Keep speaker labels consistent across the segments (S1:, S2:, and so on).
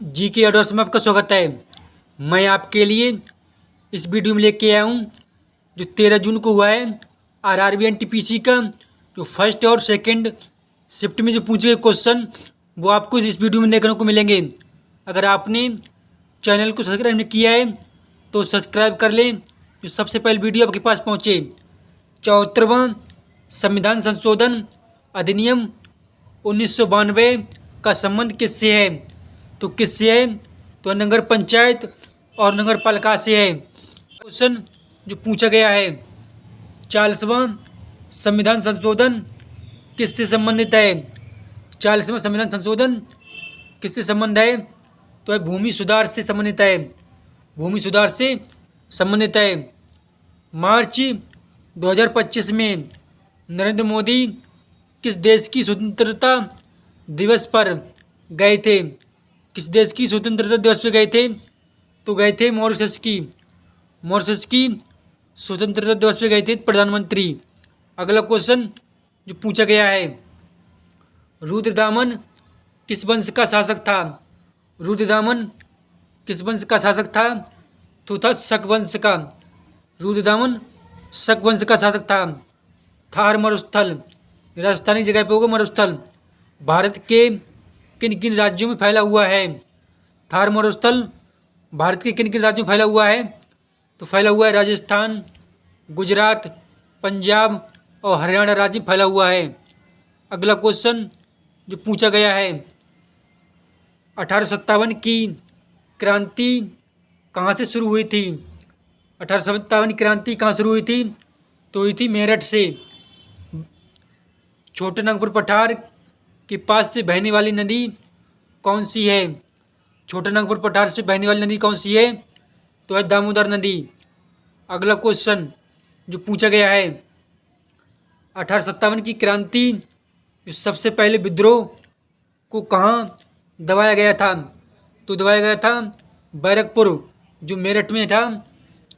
S1: जी के एडवर्स में आपका स्वागत है। मैं आपके लिए इस वीडियो में लेके आया हूँ जो 13 जून को हुआ है आरआरबी एनटीपीसी का जो फर्स्ट और सेकंड शिफ्ट में जो पूछे गए क्वेश्चन वो आपको इस वीडियो में देखने को मिलेंगे। अगर आपने चैनल को सब्सक्राइब नहीं किया है तो सब्सक्राइब कर लें जो सबसे पहले वीडियो आपके पास पहुँचे। 74वां संविधान संशोधन अधिनियम 1992 का संबंध किससे है? तो किससे है? तो नगर पंचायत और नगर पालिका से है। क्वेश्चन जो पूछा गया है 40वां संविधान संशोधन किससे संबंधित है? 40वां संविधान संशोधन किससे संबंध है? तो है भूमि सुधार से संबंधित है। भूमि सुधार से संबंधित है। मार्च 2025 में नरेंद्र मोदी किस देश की स्वतंत्रता दिवस पर गए थे? किस देश की स्वतंत्रता दिवस पे गए थे? तो गए थे मॉरिशस की। मॉरिशस की स्वतंत्रता दिवस पे गए थे प्रधानमंत्री। अगला क्वेश्चन जो पूछा गया है रुद्रदामन किस वंश का शासक था? रुद्रदामन किस वंश का शासक था? तो था शक वंश का। रुद्रदामन शक वंश का शासक था। थार मरुस्थल राजस्थानी जगह पे होगा मरुस्थल। भारत के किन किन राज्यों में फैला हुआ है? थार मरुस्थल भारत के किन किन राज्यों में फैला हुआ है? तो फैला हुआ है राजस्थान, गुजरात, पंजाब और हरियाणा राज्य में फैला हुआ है। अगला क्वेश्चन जो पूछा गया है 1857 की क्रांति कहाँ से शुरू हुई थी? 1857 की क्रांति कहाँ शुरू हुई थी? तो हुई थी मेरठ से। छोटे नागपुर पठार के पास से बहने वाली नदी कौन सी है? छोटे नागपुर पठार से बहने वाली नदी कौन सी है? तो है दामोदर नदी। अगला क्वेश्चन जो पूछा गया है 1857 की क्रांति जो सबसे पहले विद्रोह को कहाँ दबाया गया था? तो दबाया गया था बैरकपुर जो मेरठ में था।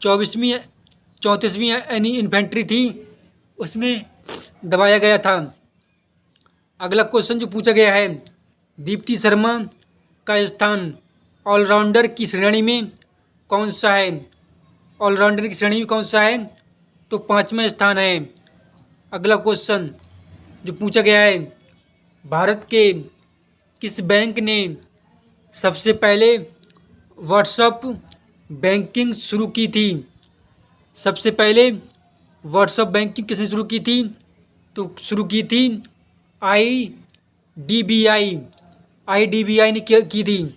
S1: 34वीं एनी इन्फेंट्री थी उसमें दबाया गया था। अगला क्वेश्चन जो पूछा गया है दीप्ति शर्मा का स्थान ऑलराउंडर की श्रेणी में कौन सा है? ऑलराउंडर की श्रेणी में कौन सा है? तो 5वां स्थान है। अगला क्वेश्चन जो पूछा गया है भारत के किस बैंक ने सबसे पहले व्हाट्सएप बैंकिंग शुरू की थी? सबसे पहले व्हाट्सएप बैंकिंग किसने शुरू की थी? तो शुरू की थी आईडीबीआई ने की थी।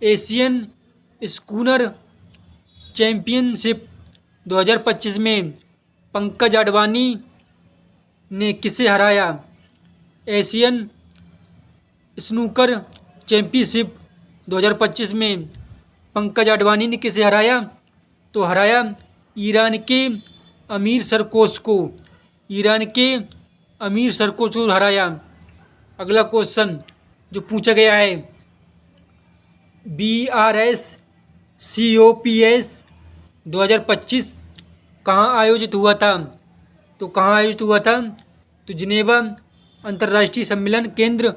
S1: एशियन स्कूनर चैम्पियनशिप 2025 में पंकज आडवाणी ने किसे हराया? एशियन स्नूकर चैम्पियनशिप 2025 में पंकज आडवाणी ने किसे हराया? तो हराया ईरान के अमीर सरकोश को। ईरान के अमीर सरकोश को हराया। अगला क्वेश्चन जो पूछा गया है BRS-COPS 2025 कहाँ आयोजित हुआ था? तो कहाँ आयोजित हुआ था? तो जिनेवा अंतर्राष्ट्रीय सम्मेलन केंद्र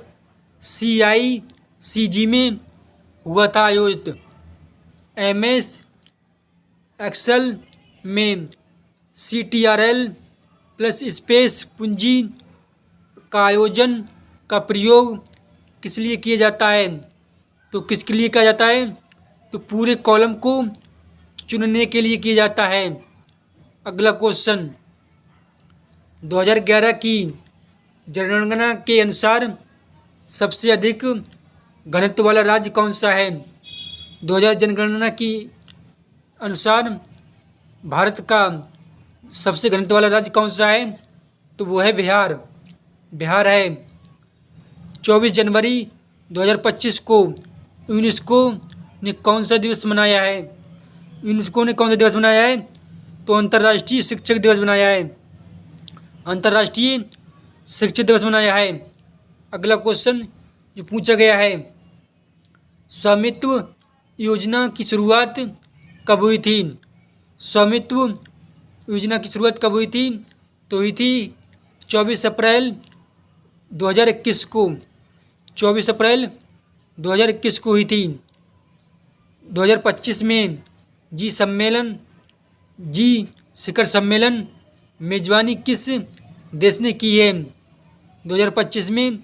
S1: CICG में हुआ था आयोजित। MS एक्सेल में CTRL प्लस स्पेस पूंजी का आयोजन का प्रयोग किस लिए किया जाता है? तो किसके लिए किया जाता है? तो पूरे कॉलम को चुनने के लिए किया जाता है। अगला क्वेश्चन 2011 की जनगणना के अनुसार सबसे अधिक घनत्व वाला राज्य कौन सा है? 2000 जनगणना की अनुसार भारत का सबसे घनत्व वाला राज्य कौन सा है? तो वो है बिहार। बिहार है। 24 जनवरी 2025 को यूनेस्को ने कौन सा दिवस मनाया है? यूनेस्को ने कौन सा दिवस मनाया है? तो अंतर्राष्ट्रीय शिक्षक दिवस मनाया है। अंतर्राष्ट्रीय शिक्षक दिवस मनाया है। अगला क्वेश्चन जो पूछा गया है स्वामित्व योजना की शुरुआत कब हुई थी? स्वामित्व योजना की शुरुआत कब हुई थी? तो हुई थी 24 अप्रैल 2021 को। 24 अप्रैल 2021 को हुई थी। 2025 में जी शिखर सम्मेलन मेजबानी किस देश ने की है? 2025 में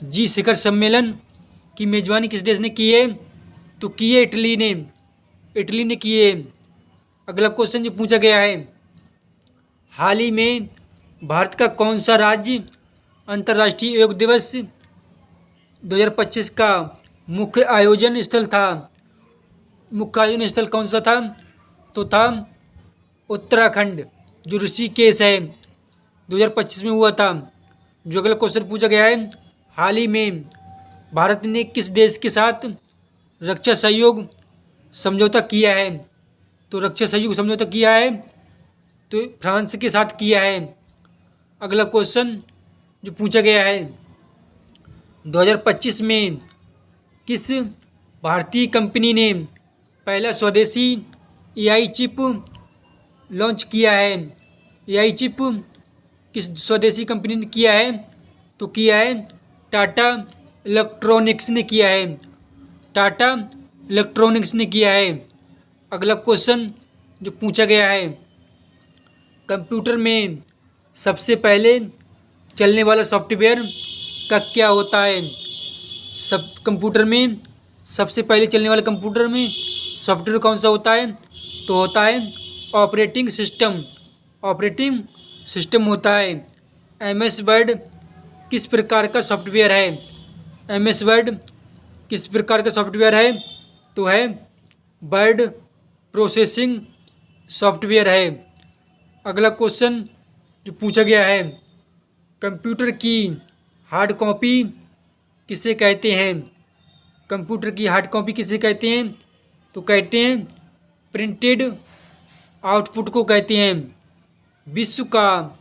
S1: जी शिखर सम्मेलन की मेजबानी किस देश ने की है? तो की है इटली ने की है। अगला क्वेश्चन जो पूछा गया है, हाल ही में भारत का कौन सा राज्य अंतर्राष्ट्रीय योग दिवस 2025 का मुख्य आयोजन स्थल था? मुख्य आयोजन स्थल कौन सा था? तो था उत्तराखंड, जो ऋषिकेश है, 2025 में हुआ था। जो अगला क्वेश्चन पूछा गया है, हाल ही में भारत ने किस देश के साथ रक्षा सहयोग समझौता किया है? तो रक्षा सहयोग समझौता किया है तो फ्रांस के साथ किया है। अगला क्वेश्चन जो पूछा गया है, 2025 में किस भारतीय कंपनी ने पहला स्वदेशी एआई चिप लॉन्च किया है? एआई चिप किस स्वदेशी कंपनी ने किया है? तो किया है टाटा इलेक्ट्रॉनिक्स ने किया है। टाटा इलेक्ट्रॉनिक्स ने किया है। अगला क्वेश्चन जो पूछा गया है, कंप्यूटर में सबसे पहले चलने वाला सॉफ्टवेयर का क्या होता है? कंप्यूटर में सबसे पहले चलने वाले कंप्यूटर में सॉफ्टवेयर कौन सा होता है? तो होता है ऑपरेटिंग सिस्टम होता है। एमएस वर्ड किस प्रकार का सॉफ्टवेयर है? एमएस वर्ड किस प्रकार का सॉफ्टवेयर है? तो है वर्ड प्रोसेसिंग सॉफ्टवेयर है। अगला क्वेश्चन जो पूछा गया है, कंप्यूटर की हार्ड कॉपी किसे कहते हैं? कंप्यूटर की हार्ड कॉपी किसे कहते हैं? तो कहते हैं प्रिंटेड आउटपुट को कहते हैं। विश्व का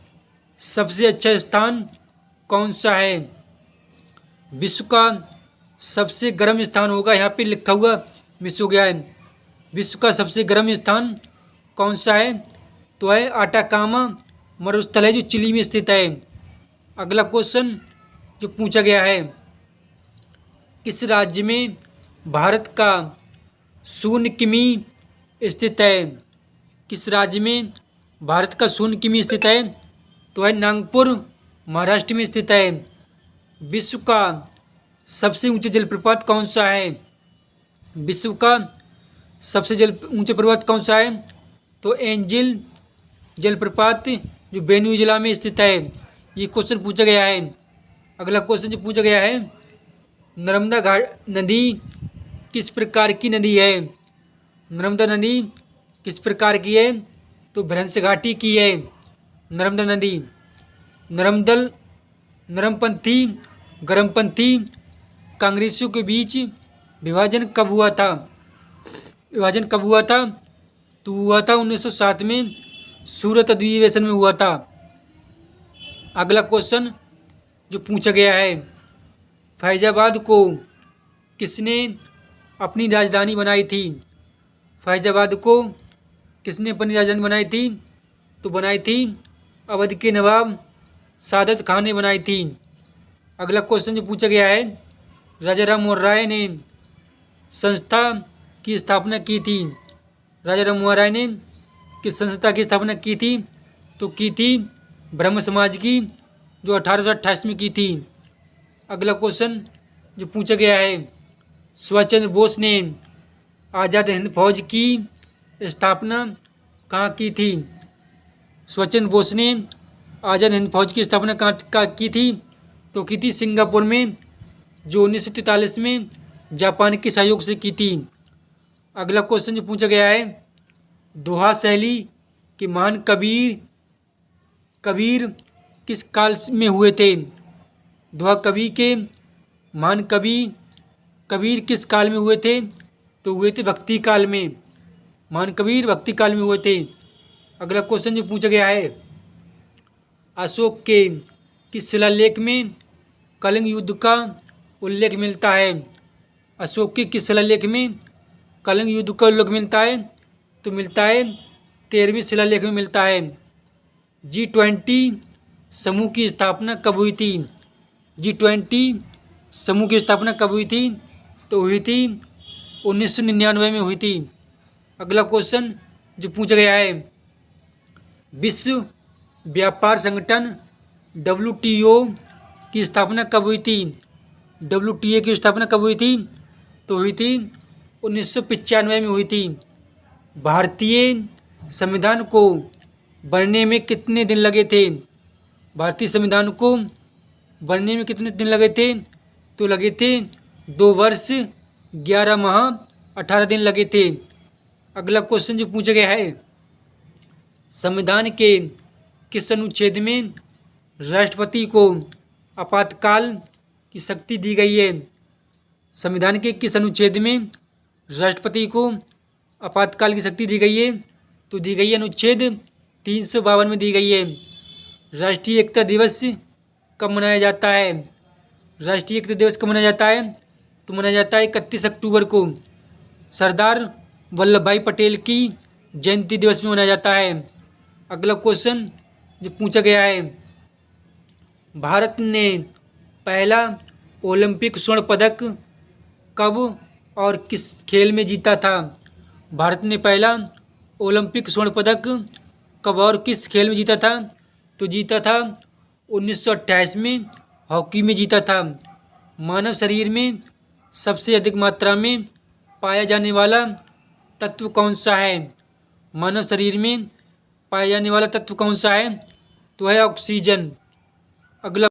S1: सबसे अच्छा स्थान कौन सा है? विश्व का सबसे गर्म स्थान होगा, यहाँ पे लिखा हुआ मिस हो गया है। विश्व का सबसे गर्म स्थान कौन सा है? तो है आटाकामा मरुस्थल है, जो चिली में स्थित है। अगला क्वेश्चन जो पूछा गया है, किस राज्य में भारत का शून्य किमी स्थित है? किस राज्य में भारत का शून्य किमी स्थित है? तो है नागपुर, महाराष्ट्र में स्थित है। विश्व का सबसे ऊंचा जलप्रपात कौन सा है? विश्व का सबसे ऊंचा प्रपात कौन सा है? तो एंजिल जलप्रपात, जो वेनेजुएला में स्थित है। ये क्वेश्चन पूछा गया है। अगला क्वेश्चन जो पूछा गया है, नर्मदा नदी किस प्रकार की नदी है? नर्मदा नदी किस प्रकार की है? तो भ्रंश घाटी की है नर्मदा नदी। नरमपंथी गर्मपंथी कांग्रेसियों के बीच विभाजन कब हुआ था? तो हुआ था 1907 में सूरत अधिवेशन में हुआ था। अगला क्वेश्चन जो पूछा गया है, फैजाबाद को किसने अपनी राजधानी बनाई थी? फैजाबाद को किसने अपनी राजधानी बनाई थी? तो बनाई थी अवध के नवाब सादत खान ने बनाई थी। अगला क्वेश्चन जो पूछा गया है, राजा राम मोहन राय ने संस्था की स्थापना की थी। राजा राम मोहन राय ने किस संस्था की स्थापना की थी? तो की थी ब्रह्म समाज की, जो 1828 में की थी। अगला क्वेश्चन जो पूछा गया है, सुभाष चंद्र बोस ने आज़ाद हिंद फौज की स्थापना कहाँ की थी? सुभाष चंद्र बोस ने आज़ाद हिंद फौज की स्थापना कहाँ की थी? तो की थी सिंगापुर में, जो 1943 में जापान के सहयोग से की थी। अगला क्वेश्चन जो पूछा गया है, दोहा शैली के महान कबीर किस काल में हुए थे? दोहा कवि के महान कबीर किस काल में हुए थे? तो हुए थे भक्ति काल में। महान कबीर भक्ति काल में हुए थे। अगला क्वेश्चन जो पूछा गया है, अशोक के किस शिलालेख में कलिंग युद्ध का उल्लेख मिलता है? अशोक के किस शिलालेख में कलिंग युद्ध का उल्लेख मिलता है? तो मिलता है 13वें शिलालेख में मिलता है। G20 समूह की स्थापना कब हुई थी? G20 समूह की स्थापना कब हुई थी? तो हुई थी 1999 में हुई थी। अगला क्वेश्चन जो पूछा गया है, विश्व व्यापार संगठन WTO की स्थापना कब हुई थी? WTO की स्थापना कब हुई थी? तो हुई थी 1995 में हुई थी। भारतीय संविधान को बनने में कितने दिन लगे थे? भारतीय संविधान को बनने में कितने दिन लगे थे? तो लगे थे 2 वर्ष 11 माह 18 दिन लगे थे। अगला क्वेश्चन जो पूछा गया है, संविधान के किस अनुच्छेद में राष्ट्रपति को आपातकाल की शक्ति दी गई है? संविधान के किस अनुच्छेद में राष्ट्रपति को आपातकाल की शक्ति दी गई है? तो दी गई है अनुच्छेद 352 में दी गई है। राष्ट्रीय एकता दिवस कब मनाया जाता है? राष्ट्रीय एकता दिवस कब मनाया जाता है? तो मनाया जाता है 31 अक्टूबर को। सरदार वल्लभ भाई पटेल की जयंती दिवस में मनाया जाता है। अगला क्वेश्चन जो पूछा गया है, भारत ने पहला ओलंपिक स्वर्ण पदक कब और किस खेल में जीता था? भारत ने पहला ओलंपिक स्वर्ण पदक कब और किस खेल में जीता था? तो जीता था 1928 में हॉकी में जीता था। मानव शरीर में सबसे अधिक मात्रा में पाया जाने वाला तत्व कौन सा है? मानव शरीर में पाया जाने वाला तत्व कौन सा है? तो है ऑक्सीजन। अगला